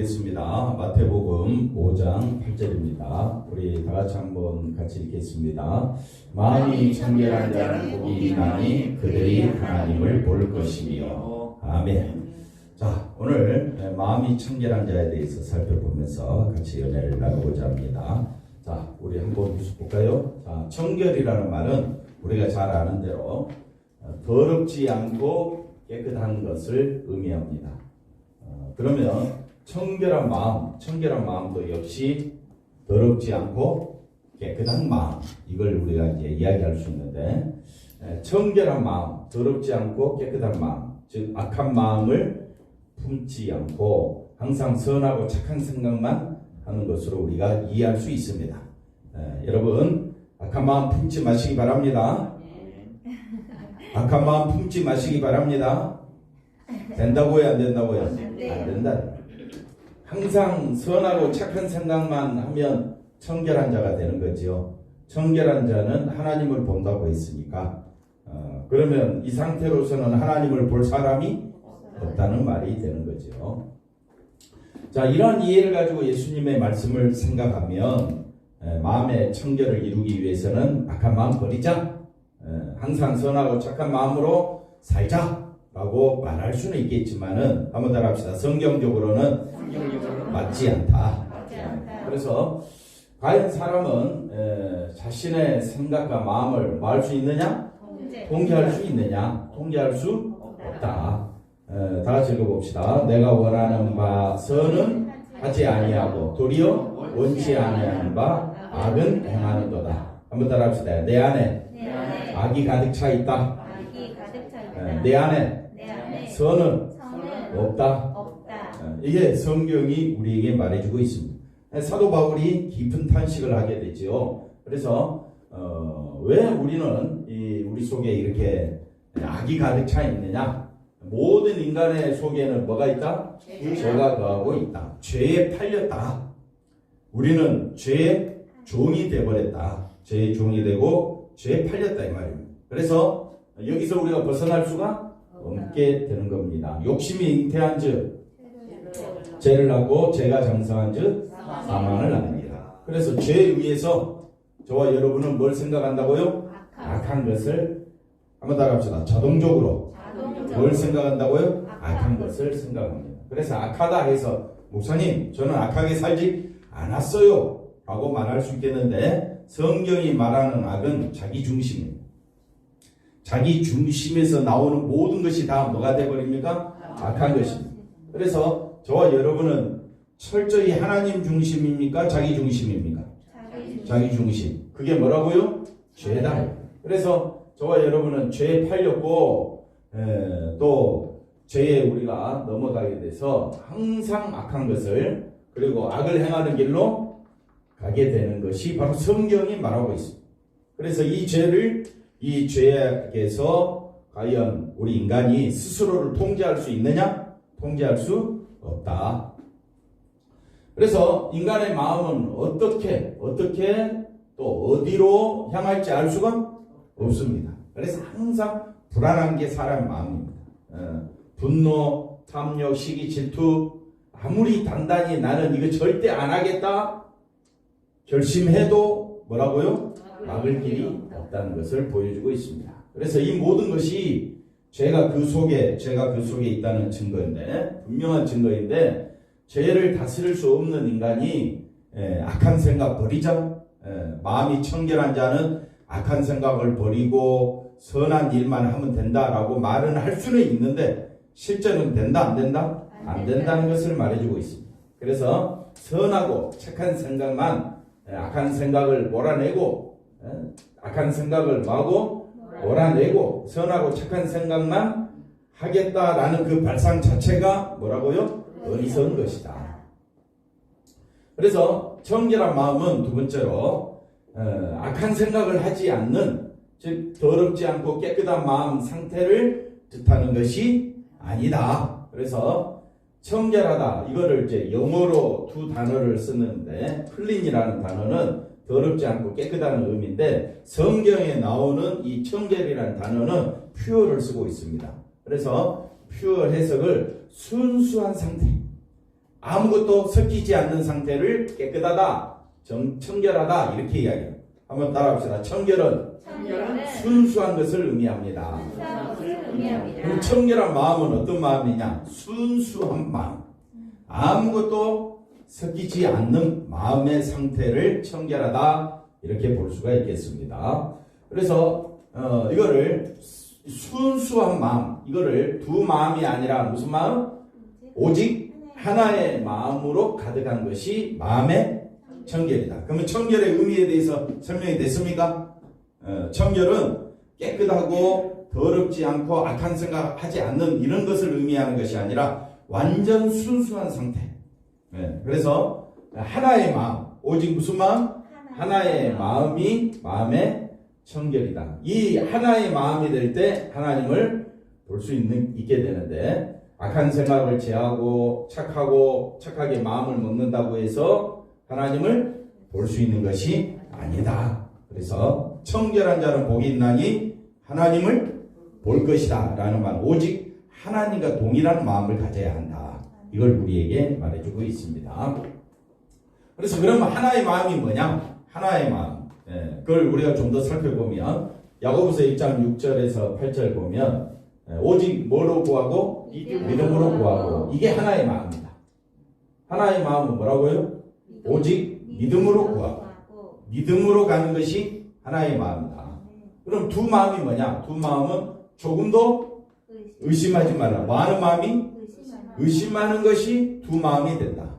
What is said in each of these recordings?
보겠습니다. 마태복음 5장 8절입니다. 우리 다 같이 한번 같이 읽겠습니다. 마음이 청결한 자는 복이 있나니 그들이 하나님을 볼 것이며. 아멘. 자, 오늘 마음이 청결한 자에 대해서 살펴보면서 같이 연애를 나누고자 합니다. 자, 우리 한번 볼까요? 자, 청결이라는 말은 우리가 잘 아는 대로 더럽지 않고 깨끗한 것을 의미합니다. 그러면 청결한 마음도 역시 더럽지 않고 깨끗한 마음, 이걸 우리가 이제 이야기할 수 있는데, 청결한 마음, 더럽지 않고 깨끗한 마음, 즉 악한 마음을 품지 않고 항상 선하고 착한 생각만 하는 것으로 우리가 이해할 수 있습니다. 여러분, 악한 마음 품지 마시기 바랍니다. 악한 마음 품지 마시기 바랍니다. 된다고요, 안 된다고요? 안 된다. 항상 선하고 착한 생각만 하면 청결한 자가 되는 거죠. 청결한 자는 하나님을 본다고 했으니까, 그러면 이 상태로서는 하나님을 볼 사람이 없다는 말이 되는 거죠. 자, 이런 이해를 가지고 예수님의 말씀을 생각하면 마음의 청결을 이루기 위해서는 악한 마음 버리자, 항상 선하고 착한 마음으로 살자 라고 말할 수는 있겠지만은, 한번 더 합시다. 성경적으로는 맞지 않다. 그래서 과연 사람은 자신의 생각과 마음을 뭐 할 수 있느냐? 통제할 수 있느냐? 통제할 수 없다. 다 같이 읽어봅시다. 내가 원하는 바 선은 하지 아니하고 도리어 원치 아니하는 바 악은 행하는도다. 한번 따라 합시다. 내 안에 악이 가득 차 있다. 내 안에 선은 없다. 이게 성경이 우리에게 말해주고 있습니다. 사도 바울이 깊은 탄식을 하게 되죠. 그래서 왜 우리는 우리 속에 이렇게 악이 가득 차 있느냐? 모든 인간의 속에는 뭐가 있다? 죄가 거하고 있다. 죄에 팔렸다. 우리는 죄의 종이 되어버렸다. 죄의 종이 되고 죄에 팔렸다 이 말입니다. 그래서 여기서 우리가 벗어날 수가 없게 되는 겁니다. 욕심이 잉태한 즉 죄를 낳고 죄가 장성한 즉 사망을 낳습니다. 그래서 죄에 의해서 저와 여러분은 뭘 생각한다고요? 악한 것을, 한번 따라합시다. 자동적으로 뭘 생각한다고요? 악한 것을 생각합니다. 그래서 악하다 해서 목사님 저는 악하게 살지 않았어요 라고 말할 수 있겠는데, 성경이 말하는 악은 자기중심입니다. 자기 중심에서 나오는 모든 것이 다 뭐가 되어버립니까? 악한 것입니다. 그래서 저와 여러분은 철저히 하나님 중심입니까? 자기 중심입니까? 자기 중심. 그게 뭐라고요? 죄다. 그래서 저와 여러분은 죄에 팔렸고 또 죄에 우리가 넘어가게 돼서 항상 악한 것을, 그리고 악을 행하는 길로 가게 되는 것이 바로 성경이 말하고 있습니다. 그래서 이 죄에게서 과연 우리 인간이 스스로를 통제할 수 있느냐? 통제할 수 없다. 그래서 인간의 마음은 어떻게 또 어디로 향할지 알 수가 없습니다. 그래서 항상 불안한 게 사람 마음입니다. 분노, 탐욕, 시기, 질투, 아무리 단단히 나는 이거 절대 안 하겠다 결심해도 뭐라고요? 막을 길이 없다는 것을 보여주고 있습니다. 그래서 이 모든 것이 죄가 그 속에 있다는 증거인데, 분명한 증거인데, 죄를 다스릴 수 없는 인간이 악한 생각 버리자, 마음이 청결한 자는 악한 생각을 버리고 선한 일만 하면 된다라고 말은 할 수는 있는데, 실제는 된다 안 된다? 안 된다는 것을 말해주고 있습니다. 그래서 선하고 착한 생각만, 악한 생각을 몰아내고, 악한 생각을 몰아내고 선하고 착한 생각만 하겠다라는 그 발상 자체가 뭐라고요? 어리석은 것이다. 그래서 청결한 마음은 두 번째로 악한 생각을 하지 않는, 즉 더럽지 않고 깨끗한 마음 상태를 뜻하는 것이 아니다. 그래서 청결하다, 이거를 이제 영어로 두 단어를 쓰는데, 클린이라는 단어는 더럽지 않고 깨끗한 의미인데, 성경에 나오는 이 청결이라는 단어는 퓨어를 쓰고 있습니다. 그래서 퓨어 해석을 순수한 상태, 아무것도 섞이지 않는 상태를 깨끗하다, 청결하다 이렇게 이야기해요. 한번 따라합시다. 청결은 순수한 것을 의미합니다. 그럼 청결한 마음은 어떤 마음이냐? 순수한 마음. 아무것도 섞이지 않는 마음의 상태를 청결하다 이렇게 볼 수가 있겠습니다. 그래서 이거를 순수한 마음, 이거를 두 마음이 아니라 무슨 마음? 오직 하나의 마음으로 가득한 것이 마음의 청결이다. 그러면 청결의 의미에 대해서 설명이 됐습니까? 청결은 깨끗하고 더럽지 않고 악한 생각하지 않는 이런 것을 의미하는 것이 아니라 완전 순수한 상태. 그래서 하나의 마음, 오직 무슨 마음? 하나의 마음이 마음의 청결이다. 이 하나의 마음이 될 때 하나님을 볼 수 있게 되는데, 악한 생각을 제하고 착하게 마음을 먹는다고 해서 하나님을 볼 수 있는 것이 아니다. 그래서 청결한 자는 복이 있나니 하나님을 볼 것이다 라는 말, 오직 하나님과 동일한 마음을 가져야 한다. 이걸 우리에게 말해주고 있습니다. 그래서 그러면 하나의 마음이 뭐냐? 하나의 마음. 그걸 우리가 좀 더 살펴보면 야고보서 1장 6절에서 8절 보면 오직 뭐로 구하고? 믿음으로 구하고. 이게 하나의 마음이다. 하나의 마음은 뭐라고요? 오직 믿음으로 구하고. 믿음으로 가는 것이 하나의 마음이다. 그럼 두 마음이 뭐냐? 두 마음은 조금도 의심하지 말라. 많은 마음이 의심하는 것이 두 마음이 된다.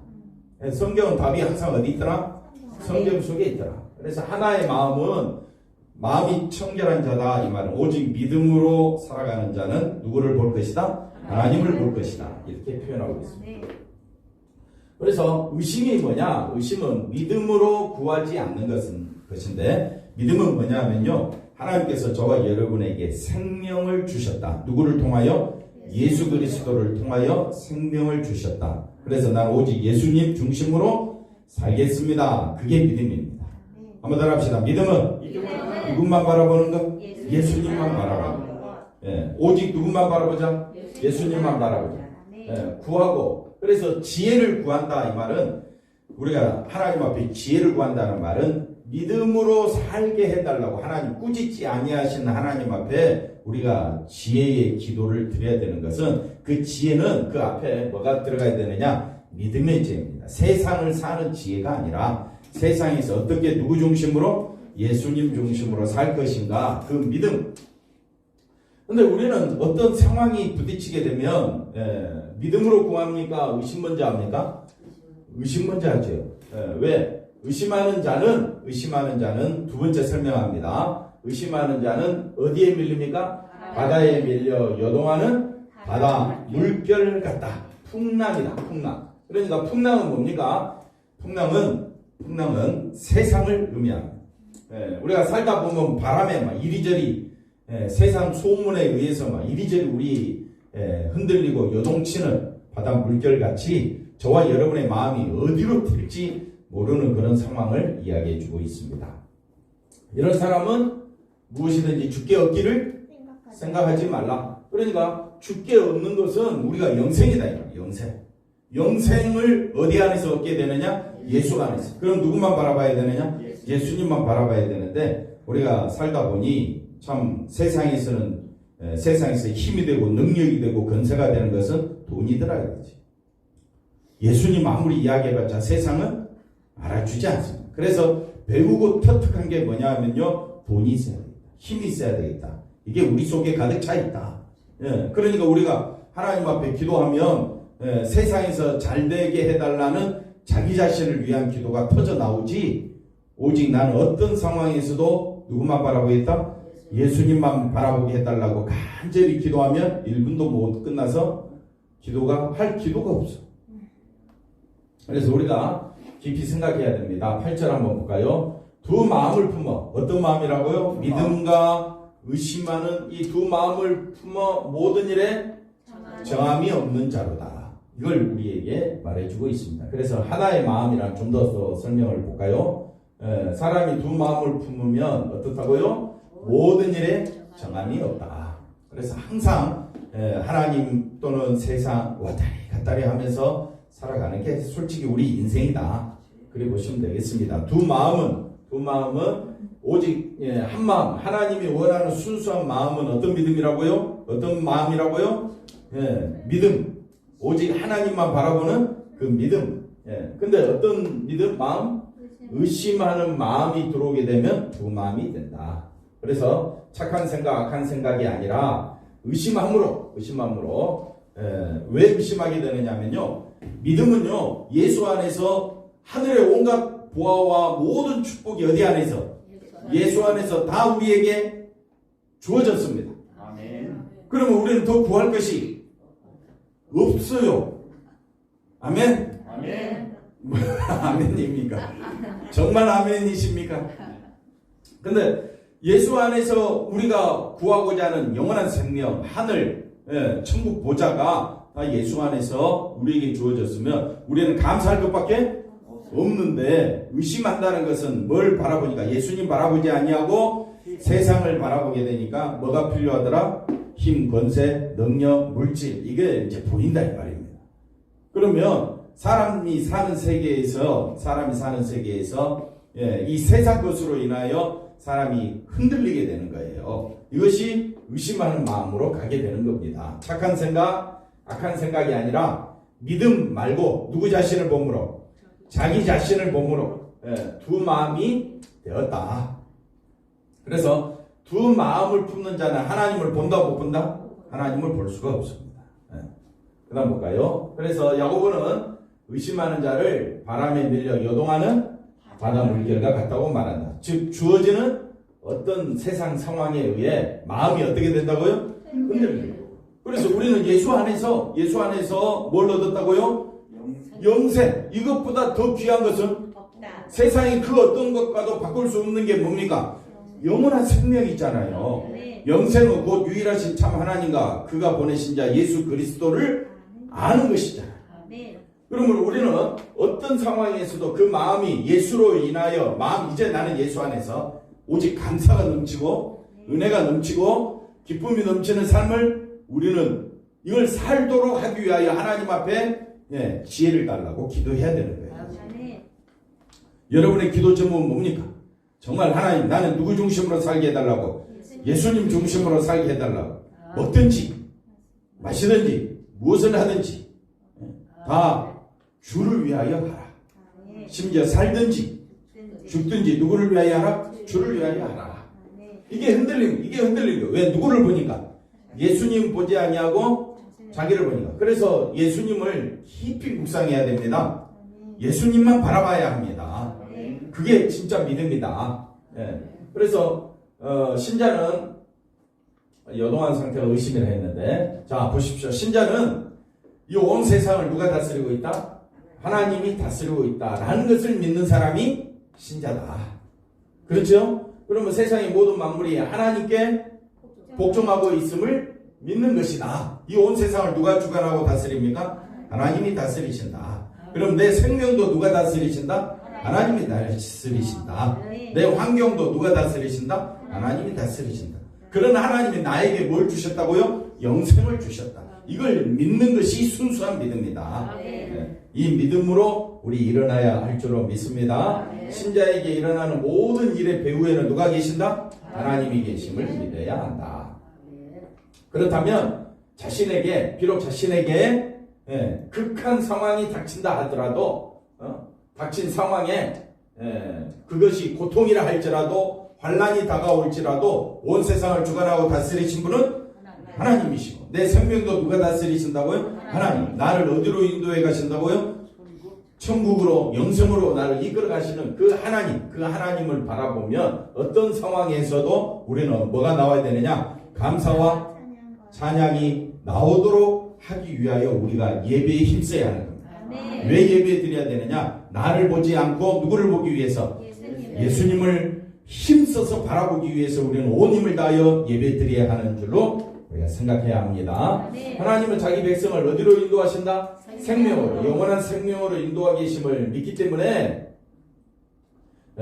성경은 답이 항상 어디 있더라? 성경 속에 있더라. 그래서 하나의 마음은 마음이 청결한 자다 이 말은 오직 믿음으로 살아가는 자는 누구를 볼 것이다? 하나님을 볼 것이다. 이렇게 표현하고 있습니다. 그래서 의심이 뭐냐? 의심은 믿음으로 구하지 않는 것인데, 믿음은 뭐냐면요, 하나님께서 저와 여러분에게 생명을 주셨다. 누구를 통하여? 예수 그리스도를 통하여 생명을 주셨다. 그래서 나는 오직 예수님 중심으로 살겠습니다. 그게 믿음입니다. 한번 더 합시다. 믿음은 누구만 바라보는 것? 예수님만 바라보는 것. 오직 누구만 바라보자? 예수님만 바라보자. 구하고. 그래서 지혜를 구한다 이 말은, 우리가 하나님 앞에 지혜를 구한다는 말은 믿음으로 살게 해달라고, 하나님 꾸짖지 아니하신 하나님 앞에 우리가 지혜의 기도를 드려야 되는 것은, 그 지혜는 그 앞에 뭐가 들어가야 되느냐? 믿음의 지혜입니다. 세상을 사는 지혜가 아니라 세상에서 어떻게 누구 중심으로? 예수님 중심으로 살 것인가? 그 믿음. 근데 우리는 어떤 상황이 부딪히게 되면 믿음으로 구합니까? 의심 먼저 합니까? 의심 먼저 하죠. 왜? 의심하는 자는 두 번째 설명합니다. 의심하는 자는 어디에 밀립니까? 바다에 밀려 요동하는 바다 물결 같다. 풍랑이다. 풍랑. 그러니까 풍랑은 뭡니까? 풍랑은 세상을 의미합니다. 우리가 살다 보면 바람에 막 이리저리 세상 소문에 의해서 막 이리저리 우리 흔들리고 요동치는 바다 물결같이 저와 여러분의 마음이 어디로 튈지 모르는 그런 상황을 이야기해 주고 있습니다. 이런 사람은 무엇이든지 주께 얻기를 생각하지 말라. 그러니까 주께 얻는 것은 우리가 영생이다. 영생을 어디 안에서 얻게 되느냐? 예수 안에서. 그럼 누구만 바라봐야 되느냐? 예수님만 바라봐야 되는데, 우리가 살다 보니 참 세상에서 힘이 되고 능력이 되고 건세가 되는 것은 돈이더라 그러지. 예수님 아무리 이야기해봤자 세상은 알아주지 않습니다. 그래서 배우고 터득한 게 뭐냐 하면요, 돈이 있어야 되겠다. 힘이 있어야 되겠다. 이게 우리 속에 가득 차 있다. 그러니까 우리가 하나님 앞에 기도하면 세상에서 잘 되게 해달라는 자기 자신을 위한 기도가 터져 나오지, 오직 나는 어떤 상황에서도 누구만 바라보겠다? 예수님만 바라보게 해달라고 간절히 기도하면 1분도 못 끝나서 할 기도가 없어. 그래서 우리가 깊이 생각해야 됩니다. 8절 한번 볼까요? 두 마음을 품어. 어떤 마음이라고요? 믿음과 의심하는 이 두 마음을 품어 모든 일에 정함이 없는 자로다. 이걸 우리에게 말해주고 있습니다. 그래서 하나의 마음이란 좀 더 설명을 볼까요? 사람이 두 마음을 품으면 어떻다고요? 모든 일에 정함이 없다. 그래서 항상 하나님 또는 세상 왔다리 갔다리 하면서 살아가는 게 솔직히 우리 인생이다. 그래 보시면 되겠습니다. 두 마음은 오직 한 마음, 하나님이 원하는 순수한 마음은 어떤 믿음이라고요? 어떤 마음이라고요? 믿음. 오직 하나님만 바라보는 그 믿음. 근데 어떤 믿음? 마음? 의심하는 마음이 들어오게 되면 두 마음이 된다. 그래서 착한 생각, 악한 생각이 아니라 의심함으로 왜 의심하게 되느냐면요. 믿음은요, 예수 안에서 하늘의 온갖 보화와 모든 축복이 어디 안에서? 예수 안에서 다 우리에게 주어졌습니다. 아멘. 그러면 우리는 더 구할 것이 없어요. 아멘? 아멘. 아멘입니까? 정말 아멘이십니까? 근데 예수 안에서 우리가 구하고자 하는 영원한 생명, 하늘, 천국 보좌가 예수 안에서 우리에게 주어졌으면 우리는 감사할 것밖에 없는데, 의심한다는 것은 뭘 바라보니까 예수님 바라보지 아니하고 세상을 바라보게 되니까 뭐가 필요하더라? 힘, 권세, 능력, 물질, 이게 이제 보인다 이 말입니다. 그러면 사람이 사는 세계에서 이 세상 것으로 인하여 사람이 흔들리게 되는 거예요. 이것이 의심하는 마음으로 가게 되는 겁니다. 착한 생각, 악한 생각이 아니라 믿음 말고 누구 자신을 보므로? 자기 자신을 보므로 두 마음이 되었다. 그래서 두 마음을 품는 자는 하나님을 본다 못 본다? 하나님을 볼 수가 없습니다. 그 다음 볼까요? 그래서 야고보는 의심하는 자를 바람에 밀려 요동하는 바다 물결과 같다고 말한다. 즉 주어지는 어떤 세상 상황에 의해 마음이 어떻게 된다고요? 흔들려요. 그래서 우리는 예수 안에서 뭘 얻었다고요? 영생. 이것보다 더 귀한 것은 세상이 그 어떤 것과도 바꿀 수 없는 게 뭡니까? 영원한 생명이 있잖아요. 영생은 곧 유일하신 참 하나님과 그가 보내신 자 예수 그리스도를 아는 것이잖아요. 그러면 우리는 어떤 상황에서도 그 마음이 예수로 인하여 이제 나는 예수 안에서 오직 감사가 넘치고 은혜가 넘치고 기쁨이 넘치는 삶을 우리는 이걸 살도록 하기 위하여 하나님 앞에 지혜를 달라고 기도해야 되는 거예요. 여러분의 기도 제목은 뭡니까? 정말 하나님, 나는 누구 중심으로 살게 해달라고? 예수님 중심으로 살게 해달라고. 먹든지 마시든지 무엇을 하든지 다 주를 위하여 하라. 심지어 살든지 죽든지 누구를 위하여 하라? 주를 위하여 하라. 이게 흔들림 거. 왜? 누구를 보니까? 예수님 보지 아니하고 자기를 보니까. 그래서 예수님을 깊이 묵상해야 됩니다. 예수님만 바라봐야 합니다. 그게 진짜 믿음이다. 그래서 신자는 여동한 상태로 의심을 했는데, 자 보십시오. 신자는 이 온 세상을 누가 다스리고 있다? 하나님이 다스리고 있다라는 것을 믿는 사람이 신자다. 그렇죠? 그러면 세상의 모든 만물이 하나님께 복종하고 있음을 믿는 것이다. 이 온 세상을 누가 주관하고 다스립니까? 하나님이 다스리신다. 그럼 내 생명도 누가 다스리신다? 하나님이 다스리신다. 내 환경도 누가 다스리신다? 하나님이 다스리신다. 그런 하나님이 나에게 뭘 주셨다고요? 영생을 주셨다. 이걸 믿는 것이 순수한 믿음이다. 이 믿음으로 우리 일어나야 할 줄로 믿습니다. 신자에게 일어나는 모든 일의 배후에는 누가 계신다? 하나님이 계심을 믿어야 한다. 그렇다면 비록 자신에게 극한 상황이 닥친다 하더라도 닥친 상황에 그것이 고통이라 할지라도 환난이 다가올지라도 온 세상을 주관하고 다스리신 분은 하나님이시고, 내 생명도 누가 다스리신다고요? 하나님. 나를 어디로 인도해 가신다고요? 천국으로, 영생으로 나를 이끌어 가시는 그 하나님을 바라보면 어떤 상황에서도 우리는 뭐가 나와야 되느냐? 감사와 찬양이 나오도록 하기 위하여 우리가 예배에 힘써야 하는 겁니다. 왜 예배 드려야 되느냐? 나를 보지 않고 누구를 보기 위해서? 예수님을 힘써서 바라보기 위해서 우리는 온 힘을 다하여 예배 드려야 하는 줄로 우리가 생각해야 합니다. 하나님은 자기 백성을 어디로 인도하신다? 생명으로, 영원한 생명으로 인도하고 계심을 믿기 때문에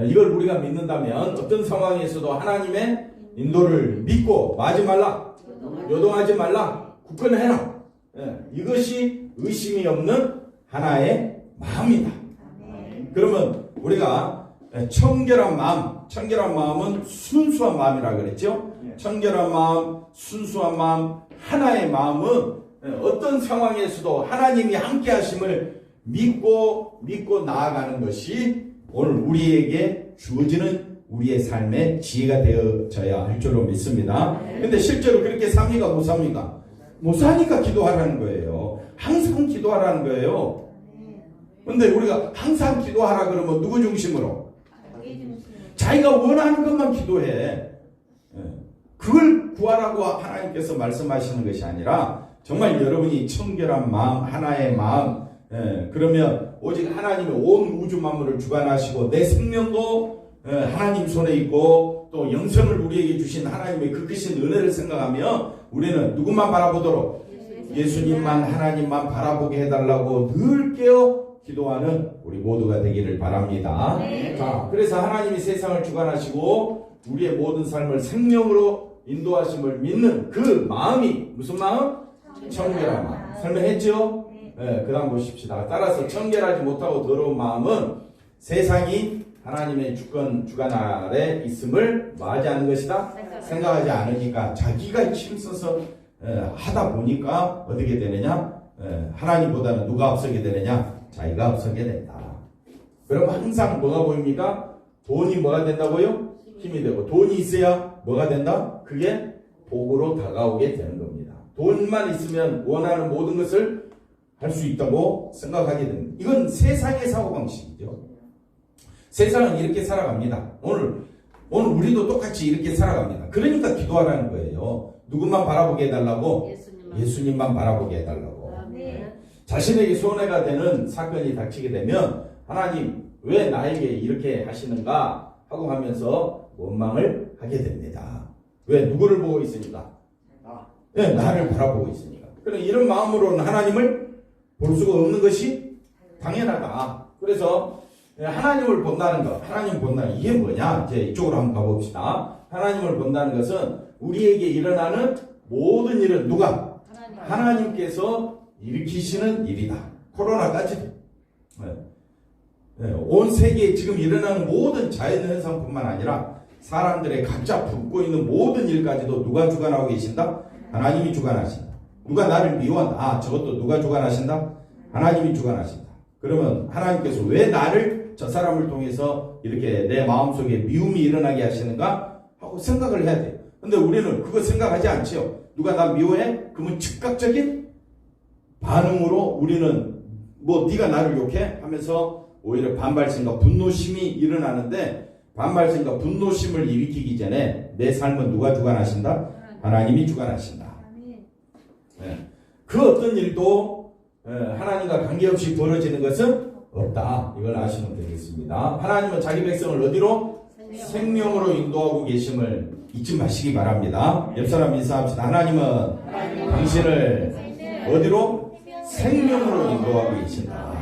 이걸 우리가 믿는다면 어떤 상황에서도 하나님의 인도를 믿고 마지 말라, 요동하지 말라, 굳건해라. 이것이 의심이 없는 하나의 마음이다. 그러면 우리가 청결한 마음은 순수한 마음이라고 그랬죠. 청결한 마음, 순수한 마음, 하나의 마음은 어떤 상황에서도 하나님이 함께 하심을 믿고 나아가는 것이 오늘 우리에게 주어지는 우리의 삶의 지혜가 되어져야 할 줄로 믿습니다. 근데 실제로 그렇게 삽니까? 못 삽니까? 못 사니까 기도하라는 거예요. 항상 기도하라는 거예요. 근데 우리가 항상 기도하라 그러면 누구 중심으로? 자기가 원하는 것만 기도해. 그걸 구하라고 하나님께서 말씀하시는 것이 아니라 정말 여러분이 청결한 마음, 하나의 마음, 그러면 오직 하나님의 온 우주 만물을 주관하시고 내 생명도 하나님 손에 있고 또 영생을 우리에게 주신 하나님의 그 크신 은혜를 생각하며 우리는 누구만 바라보도록 예수님만 하나님만 바라보게 해달라고 늘 깨어 기도하는 우리 모두가 되기를 바랍니다. 자, 그래서 하나님이 세상을 주관하시고 우리의 모든 삶을 생명으로 인도하심을 믿는 그 마음이 무슨 마음? 청결한 마음. 설명했죠? 그 다음 보십시다. 따라서 청결하지 못하고 더러운 마음은 세상이 하나님의 주권 아래 있음을 뭐하지 않는 것이다? 생각하지 않으니까 자기가 힘써서 하다 보니까 어떻게 되느냐? 하나님보다는 누가 앞서게 되느냐? 자기가 앞서게 된다. 그럼 항상 뭐가 보입니까? 돈이 뭐가 된다고요? 힘이 되고 돈이 있어야 뭐가 된다? 그게 복으로 다가오게 되는 겁니다. 돈만 있으면 원하는 모든 것을 할 수 있다고 생각하게 됩니다. 이건 세상의 사고방식이죠. 세상은 이렇게 살아갑니다. 오늘 우리도 똑같이 이렇게 살아갑니다. 그러니까 기도하라는 거예요. 누구만 바라보게 해달라고? 예수님만 바라보게 해달라고. 자신에게 손해가 되는 사건이 닥치게 되면 하나님 왜 나에게 이렇게 하시는가 하고 하면서 원망을 하게 됩니다. 왜? 누구를 보고 있으니까? 나를 바라보고 있으니까. 그럼 이런 마음으로는 하나님을 볼 수가 없는 것이 당연하다. 그래서 하나님을 본다는 것, 하나님 본다는 이게 뭐냐? 이제 이쪽으로 한번 가봅시다. 하나님을 본다는 것은 우리에게 일어나는 모든 일은 누가? 하나님께서 일으키시는 일이다. 코로나까지도. 온 세계에 지금 일어나는 모든 자연현상뿐만 아니라 사람들의 각자 붙고 있는 모든 일까지도 누가 주관하고 계신다? 하나님이 주관하신다. 누가 나를 미워한다? 저것도 누가 주관하신다? 하나님이 주관하신다. 그러면 하나님께서 왜 나를 저 사람을 통해서 이렇게 내 마음속에 미움이 일어나게 하시는가? 하고 생각을 해야 돼요. 근데 우리는 그거 생각하지 않지요. 누가 나 미워해? 그러면 즉각적인 반응으로 우리는 네가 나를 욕해? 하면서 오히려 반발심과 분노심이 일어나는데 반발심과 분노심을 일으키기 전에 내 삶은 누가 주관하신다? 하나님이 주관하신다. 그 어떤 일도 하나님과 관계없이 벌어지는 것은 없다. 이걸 아시면 되겠습니다. 하나님은 자기 백성을 어디로? 생명으로 인도하고 계심을 잊지 마시기 바랍니다. 옆 사람 인사합시다. 하나님은 당신을 어디로? 생명으로 인도하고 계신다.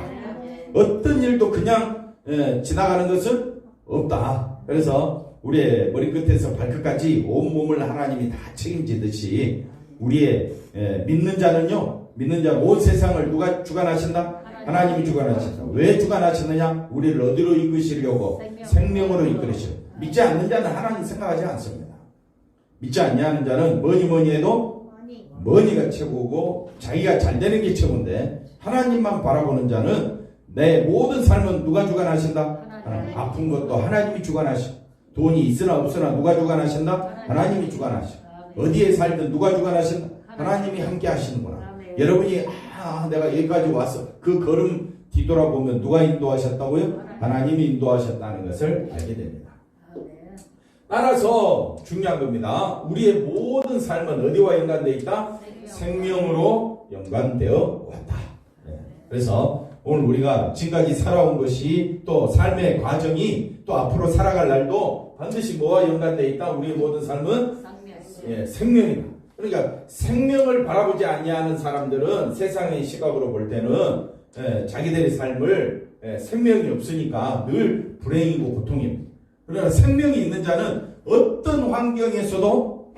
어떤 일도 그냥 지나가는 것은 없다. 그래서 우리의 머리끝에서 발끝까지 온몸을 하나님이 다 책임지듯이 우리의 믿는 자는요, 믿는 자 온 세상을 누가 주관하신다? 하나님이 주관하신다. 왜 주관하시느냐? 우리를 어디로 이끄시려고? 생명으로 이끌으시려. 믿지 않는 자는 하나님 생각하지 않습니다. 믿지 않냐는 자는 뭐니 해도 머니가 최고고 자기가 잘 되는 게 최고인데 하나님만 바라보는 자는 내 모든 삶은 누가 주관하신다? 하나님. 아픈 것도 하나님이 주관하시고 돈이 있으나 없으나 누가 주관하신다? 하나님이 주관하시고 어디에 살든 누가 주관하신다? 하나님이 함께 하시는구나. 여러분이 내가 여기까지 왔어. 그 걸음 뒤돌아보면 누가 인도하셨다고요? 하나님이 인도하셨다는 것을 알게 됩니다. 따라서 중요한 겁니다. 우리의 모든 삶은 어디와 연관되어 있다? 생명으로 연관되어 왔다. 그래서 오늘 우리가 지금까지 살아온 것이 또 삶의 과정이 또 앞으로 살아갈 날도 반드시 뭐와 연관되어 있다? 우리의 모든 삶은 생명이다. 그러니까 생명을 바라보지 아니하는 사람들은 세상의 시각으로 볼 때는 자기들의 삶을 생명이 없으니까 늘 불행이고 고통입니다. 그러나 생명이 있는 자는 어떤 환경에서도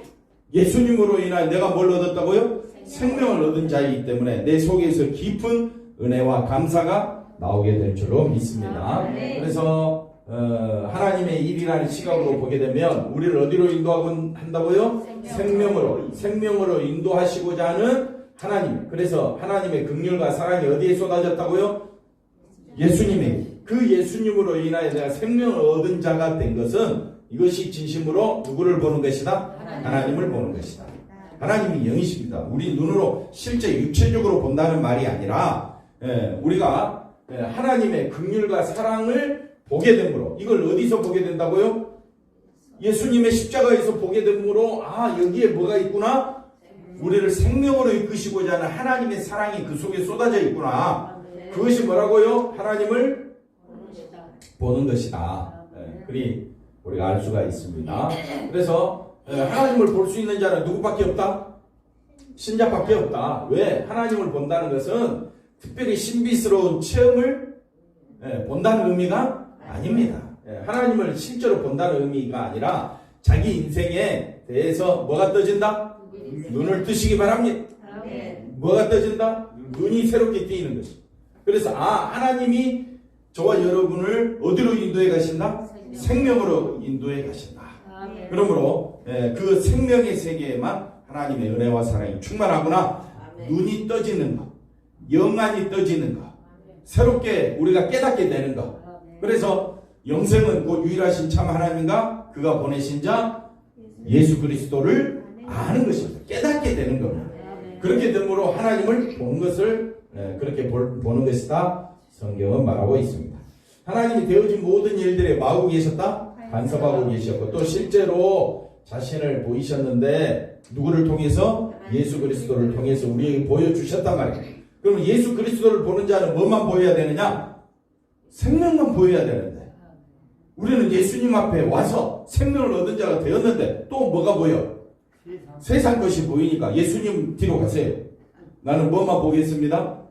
예수님으로 인하여 내가 뭘 얻었다고요? 생명을 얻은 자이기 때문에 내 속에서 깊은 은혜와 감사가 나오게 될 줄로 믿습니다. 그래서 하나님의 일이라는 시각으로 보게 되면 우리를 어디로 인도하고 한다고요? 생명으로 인도하시고자 하는 하나님. 그래서 하나님의 긍휼과 사랑이 어디에 쏟아졌다고요? 예수님에게. 그 예수님으로 인하여 내가 생명을 얻은 자가 된 것은 이것이 진심으로 누구를 보는 것이다? 하나님을 보는 것이다. 하나님이 영이십니다. 우리 눈으로 실제 육체적으로 본다는 말이 아니라 우리가 하나님의 긍휼과 사랑을 보게 되므로, 이걸 어디서 보게 된다고요? 예수님의 십자가에서 보게 되므로 여기에 뭐가 있구나? 우리를 생명으로 이끄시고자 하는 하나님의 사랑이 그 속에 쏟아져 있구나. 그것이 뭐라고요? 하나님을 보는 것이다. 그리 우리가 알 수가 있습니다. 그래서 하나님을 볼 수 있는 자는 누구밖에 없다? 신자밖에 없다. 왜? 하나님을 본다는 것은 특별히 신비스러운 체험을 본다는 의미가 아닙니다. 하나님을 실제로 본다는 의미가 아니라 자기 인생에 대해서 뭐가 떠진다? 눈을 뜨시기 바랍니다. 뭐가 떠진다? 눈이 새롭게 뜨이는 것이. 그래서 하나님이 저와 여러분을 어디로 인도해 가신다? 생명으로 인도해 가신다. 그러므로 그 생명의 세계에만 하나님의 은혜와 사랑이 충만하구나. 눈이 떠지는 것, 영안이 떠지는 것, 새롭게 우리가 깨닫게 되는 것. 그래서 영생은 곧 유일하신 참 하나님과 그가 보내신 자 예수 그리스도를 아는 것입니다. 깨닫게 되는 겁니다. 그렇게 되므로 하나님을 보는 것을 그렇게 보는 것이다. 성경은 말하고 있습니다. 하나님이 되어진 모든 일들에 마구 계셨다? 간섭하고 계셨고, 또 실제로 자신을 보이셨는데 누구를 통해서? 예수 그리스도를 통해서 우리에게 보여주셨단 말이에요. 그럼 예수 그리스도를 보는 자는 뭐만 보여야 되느냐? 생명만 보여야 되는데, 우리는 예수님 앞에 와서 생명을 얻은 자가 되었는데 또 뭐가 보여? 세상 것이 보이니까 예수님 뒤로 가세요. 나는 뭐만 보겠습니다?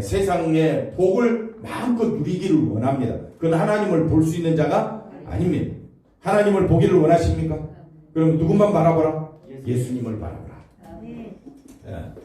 세상의 복을 마음껏 누리기를 원합니다. 그건 하나님을 볼 수 있는 자가 아닙니다. 하나님을 보기를 원하십니까? 그럼 누구만 바라보라? 예수님을 바라보라.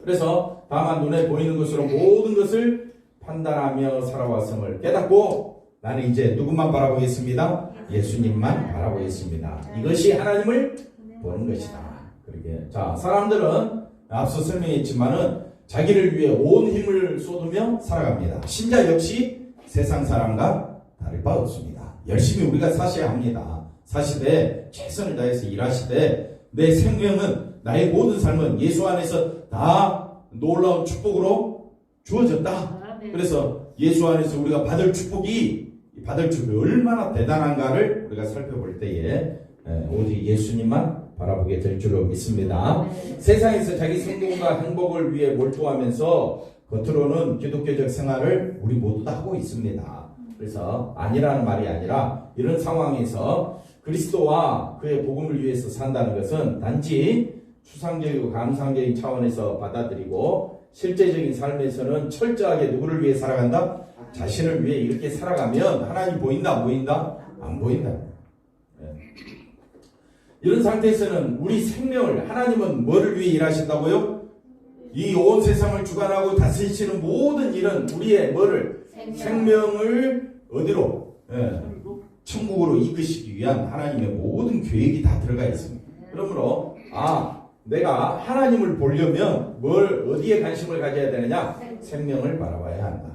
그래서 다만 눈에 보이는 것으로 모든 것을 판단하며 살아왔음을 깨닫고 나는 이제 누구만 바라보겠습니다? 예수님만 바라보겠습니다. 이것이 하나님을 보는 것이다. 그렇게. 자, 사람들은 앞서 설명했지만은 자기를 위해 온 힘을 쏟으며 살아갑니다. 신자 역시 세상 사람과 다를 바 없습니다. 열심히 우리가 사셔야 합니다. 사시되 최선을 다해서 일하시되 내 생명은, 나의 모든 삶은 예수 안에서 다 놀라운 축복으로 주어졌다. 그래서 예수 안에서 우리가 받을 축복이 얼마나 대단한가를 우리가 살펴볼 때에 오직 예수님만 바라보게 될 줄로 믿습니다. 세상에서 자기 성공과 행복을 위해 몰두하면서 겉으로는 기독교적 생활을 우리 모두 다 하고 있습니다. 그래서 아니라는 말이 아니라 이런 상황에서 그리스도와 그의 복음을 위해서 산다는 것은 단지 추상적이고 감상적인 차원에서 받아들이고 실제적인 삶에서는 철저하게 누구를 위해 살아간다? 자신을 위해 이렇게 살아가면 하나님 보인다 안 보인다? 안 보인다. 이런 상태에서는 우리 생명을, 하나님은 뭐를 위해 일하신다고요? 이 온 세상을 주관하고 다스리시는 모든 일은 우리의 뭐를? 생명을 어디로? 천국으로 이끄시기 위한 하나님의 모든 계획이 다 들어가 있습니다. 그러므로 내가 하나님을 보려면 어디에 관심을 가져야 되느냐? 생명을 바라봐야 한다.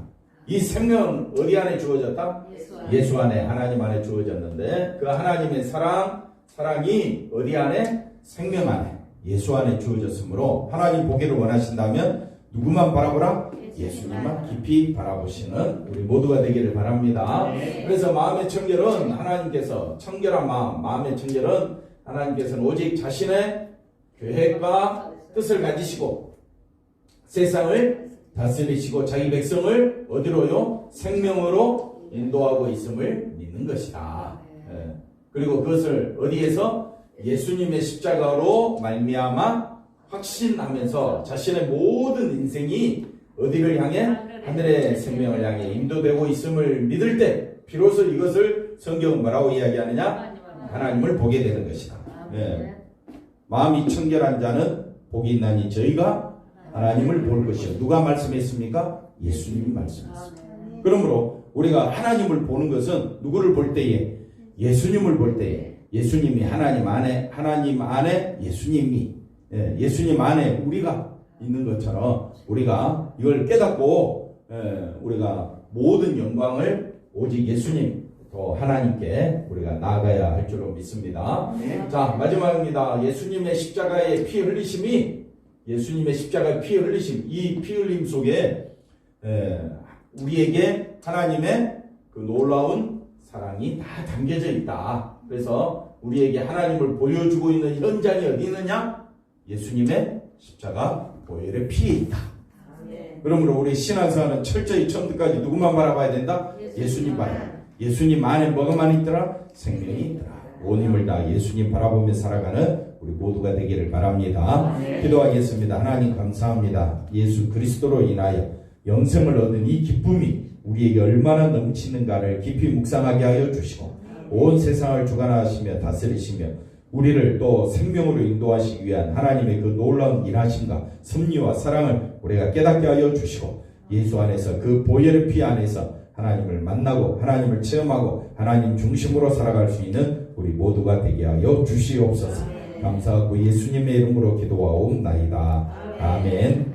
이 생명은 어디 안에 주어졌다? 예수 안에, 하나님 안에 주어졌는데 그 하나님의 사랑이 어디 안에? 생명 안에, 예수 안에 주어졌으므로 하나님 보기를 원하신다면 누구만 바라보라? 예수님만 깊이 바라보시는 우리 모두가 되기를 바랍니다. 그래서 마음의 청결은 하나님께서, 청결한 마음의 청결은 하나님께서는 오직 자신의 계획과 뜻을 가지시고 세상을 다스리시고 자기 백성을 어디로요? 생명으로 인도하고 있음을 믿는 것이다. 그리고 그것을 어디에서? 예수님의 십자가로 말미암아 확신하면서 자신의 모든 인생이 어디를 향해? 하늘의 생명을 향해 인도되고 있음을 믿을 때 비로소 이것을 성경은 뭐라고 이야기하느냐? 하나님을 보게 되는 것이다. 마음이 청결한 자는 복이 있나니 저희가 하나님을 볼 것이요. 누가 말씀했습니까? 예수님이 말씀하셨습니다. 그러므로 우리가 하나님을 보는 것은 누구를 볼 때에? 예수님을 볼 때에. 예수님이 하나님 안에 예수님이, 예수님 안에 우리가 있는 것처럼 우리가 이걸 깨닫고 우리가 모든 영광을 오직 예수님 또 하나님께 우리가 나아가야 할 줄로 믿습니다. 자, 마지막입니다. 예수님의 십자가의 피 흘리심이, 예수님의 십자가의 피 흘리심, 이 피 흘림 속에 우리에게 하나님의 그 놀라운 사랑이 다 담겨져 있다. 그래서 우리에게 하나님을 보여주고 있는 현장이 어디 있느냐? 예수님의 십자가 보혈의 피에 있다. 그러므로 우리 신앙생활은 철저히 처음부터까지 누구만 바라봐야 된다? 예수님 바라봐. 예수님 안에 뭐가만 있더라? 생명이 있더라. 온 힘을 다 예수님 바라보며 살아가는 우리 모두가 되기를 바랍니다. 기도하겠습니다. 하나님 감사합니다. 예수 그리스도로 인하여 영생을 얻은 이 기쁨이 우리에게 얼마나 넘치는가를 깊이 묵상하게 하여 주시고 온 세상을 주관하시며 다스리시며 우리를 또 생명으로 인도하시기 위한 하나님의 그 놀라운 일하심과 섭리와 사랑을 우리가 깨닫게 하여 주시고 예수 안에서 그 보혈의 피 안에서 하나님을 만나고 하나님을 체험하고 하나님 중심으로 살아갈 수 있는 우리 모두가 되게 하여 주시옵소서. 감사하고 예수님의 이름으로 기도하옵나이다. 아멘.